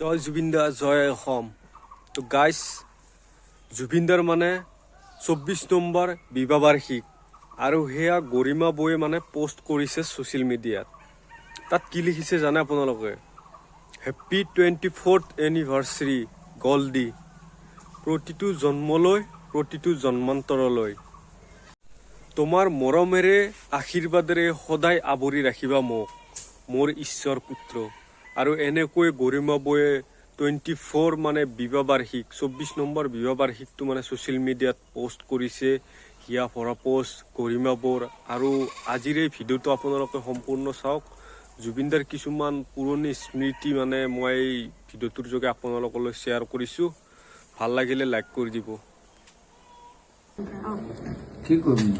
জয় জুবিনদাৰ জয় অসম। তো গাইজ জুবিনদাৰ মানে 24 নম্বৰ বিবাহ বাৰ্ষিক আৰু সেয়া গৰিমা বৌয়ে মানে পোষ্ট কৰিছে ছ'চিয়েল মিডিয়াত। তাত কি লিখিছে জানে আপোনালোকে? হেপ্পী 24th এনিভাৰ্চাৰী গল্ডি, প্ৰতিটো জন্মলৈ প্ৰতিটো জন্মান্তৰলৈ তোমাৰ মৰমেৰে আশীৰ্বাদেৰে সদায় আৱৰি ৰাখিবা মোক মোৰ ঈশ্বৰ পুত্ৰ। আৰু এনেকৈ গৰিমা বৌয়ে 24 মানে বিবাহ বাৰ্ষিক 24 নম্বৰ বিবাহ বাৰ্ষিকটো মানে ছ'চিয়েল মিডিয়াত পোষ্ট কৰিছে। হিয়া ভৰা পোষ্ট গৰিমা বৌৰ। আৰু আজিৰ এই ভিডিঅ'টো আপোনালোকে সম্পূৰ্ণ চাওক। জুবিনদাৰ কিছুমান পুৰণি স্মৃতি মানে মই এই ভিডিঅ'টোৰ যোগে আপোনালোকলৈ শ্বেয়াৰ কৰিছোঁ। ভাল লাগিলে লাইক কৰি দিব। কি কৰিম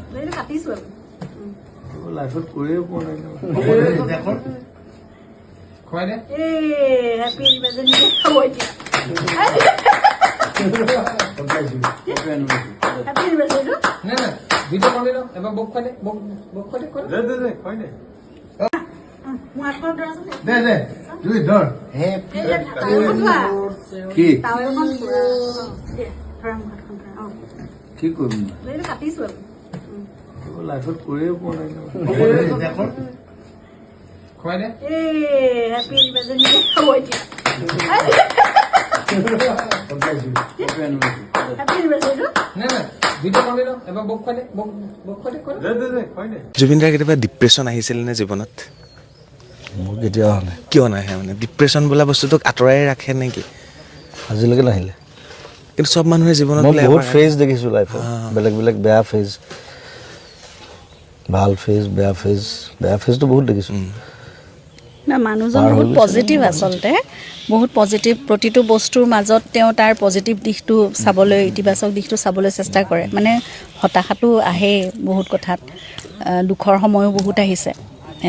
লাইফত কৰিয়ে পোৱা নাই খুৱাই দে হেপী এনিভাৰ্চাৰী খাব এতিয়া হেপী এনিভাৰ্চাৰী না না ভিডিঅ' কৰি লওঁ এবাৰ বক খুৱাই দে বক খুৱাই দে দে খুৱাই দে মোৰ হাতখন ধৰা আছে দে দে দুই ধৰ কি টাৱেলখন ধৰা মোৰ হাতখন ধৰা কি কৰিম কাটিছো লাইফত কৰিয়ে পোৱা নাই খুৱাই দে হেপী এনিভাৰ্চাৰী খাব এতিয়া হেপী এনিভাৰ্চাৰী না না ভিডিঅ' কৰি লওঁ এবাৰ বক খুৱাই দে বক খুৱাই দে খুৱাই দে। জুবিনদাৰ কেতিয়াবা ডিপ্ৰেশ্যন আহিছিল নে জীৱনত? মোৰ কেতিয়াও অহা নাই, কিয় নাহে মানে? ডিপ্ৰেশ্যন বোলা বস্তুটোক আঁতৰাই ৰাখে নেকি? আজিলৈকে নাহিলে। কিন্তু চব মানুহে জীৱনত মই বোলে বহুত এবাৰ- ফেজ দেখিছোঁ লাইফত, বেলেগ বেলেগ বেয়া ফেজ, ভাল ফেজ, বেয়া ফেজ। বেয়া ফেজটো বহুত দেখিছোঁ। না মানুহজন বহুত পজিটিভ, আচলতে বহুত পজিটিভ। প্ৰতিটো বস্তুৰ মাজত তেওঁ তাৰ পজিটিভ দিশটো চাবলৈ, ইতিবাচক দিশটো চাবলৈ চেষ্টা কৰে। মানে হতাশাটো আহেই বহুত কথাত, দুখৰ সময়ো বহুত আহিছে।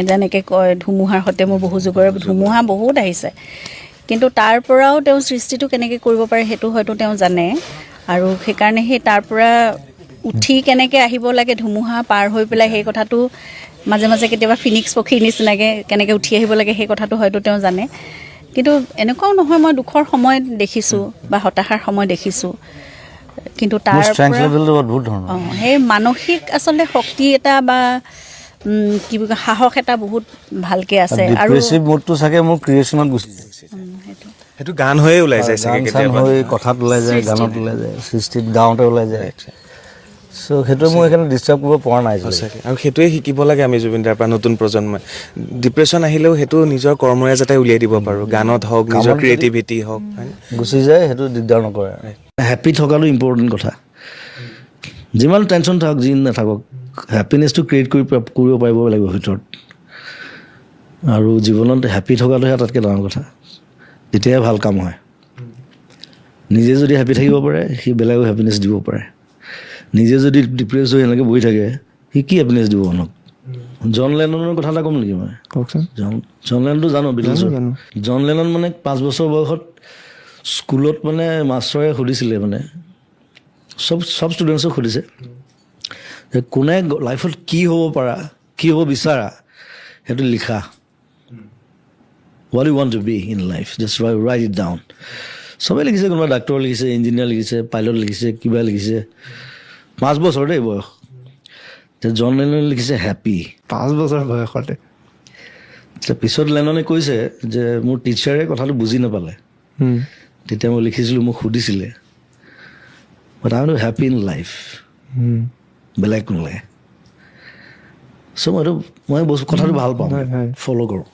যেনেকৈ কয় ধুমুহাৰ সৈতে মোৰ বহু যুগৰে ধুমুহা বহুত আহিছে, কিন্তু তাৰ পৰাও তেওঁ সৃষ্টিটো কেনেকৈ কৰিব পাৰে সেইটো হয়তো তেওঁ জানে। আৰু সেইকাৰণে সেই তাৰ পৰা উঠি কেনেকৈ আহিব লাগে, ধুমুহা পাৰ হৈ পেলাই সেই কথাটো মাজে মাজে কেতিয়াবা ফিনিক্স পক্ষীৰ নিচিনাকৈ কেনেকৈ উঠি আহিব লাগে সেই কথাটো হয়তো তেওঁ জানে। কিন্তু এনেকুৱাও নহয়, মই দুখৰ সময় দেখিছোঁ বা হতাশাৰ সময় দেখিছোঁ, কিন্তু তাৰ ষ্ট্ৰেংথ পৰা লেভেলটো বহুত ধৰণৰ। সেই মানসিক আচলতে শক্তি এটা বা কি বুলি কয় সাহস এটা বহুত ভালকৈ আছে। আৰু ডিপ্ৰেছিভ মুডটো চাগে মোৰ ক্ৰিয়েশ্যনত গুচি যায়। সেইটো গান হৈয়ে ওলাই যায় চাগে গান চান কেতিয়াবা। হৈ কথাত ওলাই যায়, গানত ওলাই যায়, সৃষ্টিত গাওঁতে ওলাই যায়। চ' সেইটোৱে মই সেইকাৰণে ডিষ্টাৰ্ব কৰিব পৰা নাই। সঁচাকৈ। আৰু সেইটোৱে শিকিব লাগে আমি জুবিনদাৰ পৰা, নতুন প্ৰজন্মই। ডিপ্ৰেশ্যন আহিলেও সেইটো নিজৰ কৰ্মৰে যাতে উলিয়াই দিব পাৰোঁ, গানত হওক, নিজৰ ক্ৰিয়েটিভিটি হওক। গুচি যায়, সেইটো দিগদাৰ নকৰে। হেপ্পী থকাটো ইম্পৰ্টেণ্ট কথা। যিমান টেনশ্যন থাকক, যি নাথাকক, হেপ্পিনেছটো ক্ৰিয়েট কৰিব পাৰিব লাগিব ভিতৰত। আৰু জীৱনত হেপ্পী থকাটোহে আটাইতকৈ ডাঙৰ কথা। তেতিয়াহে ভাল কাম হয়। নিজে যদি হেপ্পী থাকিব পাৰে, সি বেলেগক হেপ্পিনেছ দিব পাৰে। নিজে যদি ডিপ্ৰেছ হৈ এনেকৈ বহি থাকে, সি কি হেপ্পিনেছ দিব আনক? জন লেননৰ কথা এটা ক'ম নেকি মই? কওকচোন। জন লেননটো জানো, বিটলছৰ। জন লেনন মানে 5 বছৰ বয়সত স্কুলত মানে মাষ্টৰে সুধিছিলে, মানে চব ষ্টুডেণ্টছক সুধিছে যে কোনে লাইফত কি হ'ব পাৰা, কি হ'ব বিচাৰা, সেইটো লিখা। What do you want to be in life? Just write it down. চবেই লিখিছে, কোনোবা ডাক্তৰ লিখিছে, ইঞ্জিনিয়াৰ লিখিছে, পাইলট লিখিছে, কিবা লিখিছে। 5 বছৰ দেই বয়স। জন লেননে লিখিছে হেপ্পী। 5 বছৰ বয়সতে। পিছত লেননে কৈছে যে মোৰ টিচাৰে কথাটো বুজি নাপালে, তেতিয়া মই লিখিছিলোঁ, মোক সুধিছিলে, but I am happy in life, বেলেগ নালাগে। চ' মই কথাটো ভাল পাওঁ, ফ'ল' কৰোঁ।